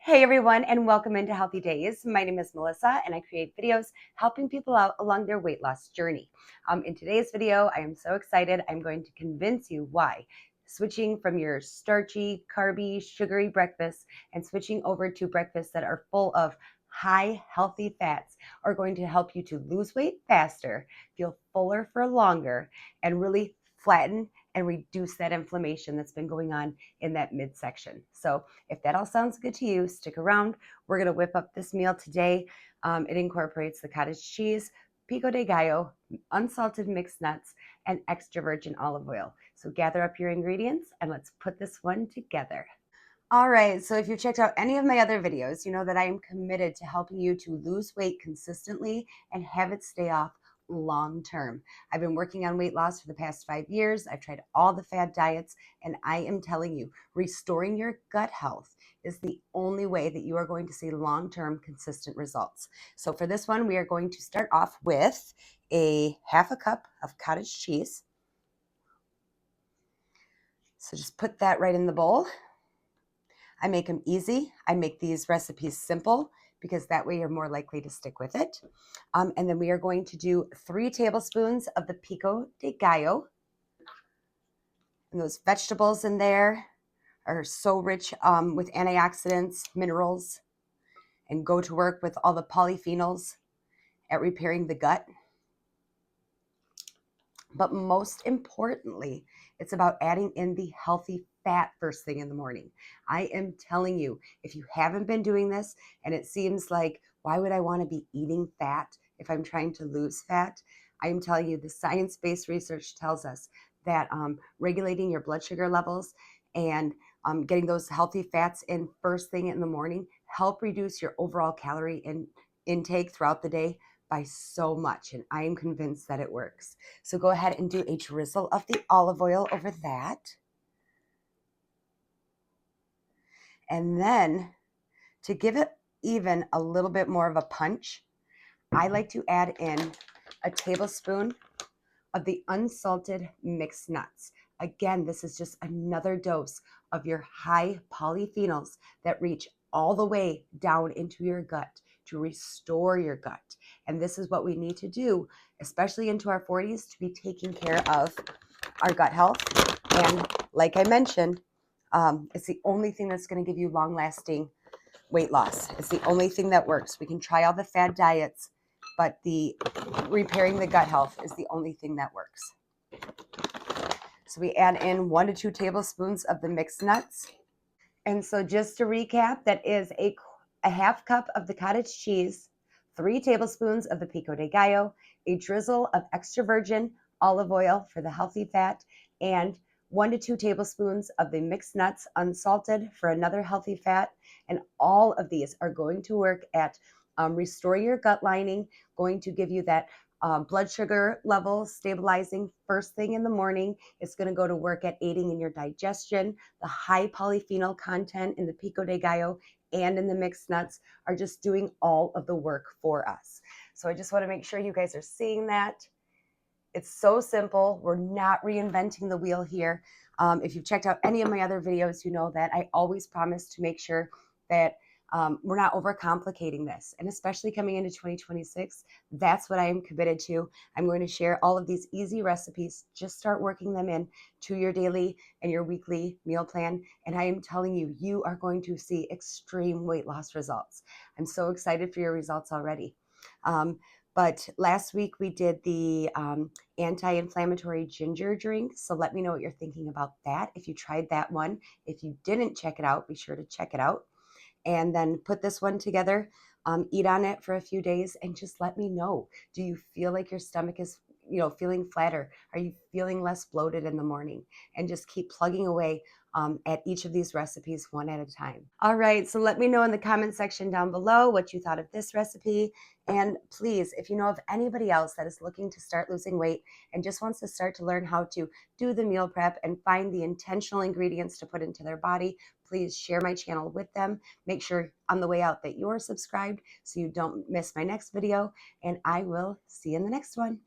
Hey everyone, and welcome into HealthyDaze. My name is Melissa, and I create videos helping people out along their weight loss journey. In today's video, I am so excited. I'm going to convince you why switching from your starchy, carby, sugary breakfast and switching over to breakfasts that are full of high healthy fats are going to help you to lose weight faster, feel fuller for longer, and really flatten and reduce that inflammation that's been going on in that midsection. So if that all sounds good to you, stick around. We're going to whip up this meal today. It incorporates the cottage cheese, pico de gallo, unsalted mixed nuts, and extra virgin olive oil. So gather up your ingredients and let's put this one together. All right, so if you've checked out any of my other videos, you know that I am committed to helping you to lose weight consistently and have it stay off long term. I've been working on weight loss for the past 5 years. I've tried all the fad diets, and I am telling you, restoring your gut health is the only way that you are going to see long-term consistent results. So for this one, we are going to start off with a half a cup of cottage cheese. So just put that right in the bowl. I make them easy. I make these recipes simple because that way you're more likely to stick with it. And then we are going to do 3 tablespoons of the pico de gallo. And those vegetables in there are so rich with antioxidants, minerals, and go to work with all the polyphenols at repairing the gut. But most importantly, it's about adding in the healthy fat first thing in the morning. I am telling you, if you haven't been doing this and it seems like, why would I want to be eating fat if I'm trying to lose fat? I am telling you, the science-based research tells us that regulating your blood sugar levels and getting those healthy fats in first thing in the morning help reduce your overall calorie intake throughout the day by so much, and I am convinced that it works. So go ahead and do a drizzle of the olive oil over that. And then to give it even a little bit more of a punch, I like to add in a tablespoon of the unsalted mixed nuts. Again, this is just another dose of your high polyphenols that reach all the way down into your gut to restore your gut. And this is what we need to do, especially into our 40s, to be taking care of our gut health. And like I mentioned, it's the only thing that's going to give you long-lasting weight loss. It's the only thing that works. We can try all the fad diets, but the repairing the gut health is the only thing that works. So we add in 1 to 2 tablespoons of the mixed nuts. And so just to recap, that is a half cup of the cottage cheese, 3 tablespoons of the pico de gallo, a drizzle of extra virgin olive oil for the healthy fat, and 1 to 2 tablespoons of the mixed nuts unsalted for another healthy fat. And all of these are going to work at restoring your gut lining, going to give you that blood sugar level stabilizing first thing in the morning. It's going to go to work at aiding in your digestion. The high polyphenol content in the pico de gallo and in the mixed nuts are just doing all of the work for us. So I just want to make sure you guys are seeing that. It's so simple. We're not reinventing the wheel here. If you've checked out any of my other videos, you know that I always promise to make sure that we're not overcomplicating this. And especially coming into 2026, that's what I am committed to. I'm going to share all of these easy recipes. Just start working them in to your daily and your weekly meal plan. And I am telling you, you are going to see extreme weight loss results. I'm so excited for your results already. But last week we did the anti-inflammatory ginger drink. So let me know what you're thinking about that. If you tried that one, if you didn't check it out, be sure to check it out. And then put this one together, eat on it for a few days, and just let me know. Do you feel like your stomach is, feeling flatter? Are you feeling less bloated in the morning? And just keep plugging away at each of these recipes one at a time. All right, so let me know in the comment section down below what you thought of this recipe. And please, if you know of anybody else that is looking to start losing weight and just wants to start to learn how to do the meal prep and find the intentional ingredients to put into their body, please share my channel with them. Make sure on the way out that you're subscribed so you don't miss my next video, and I will see you in the next one.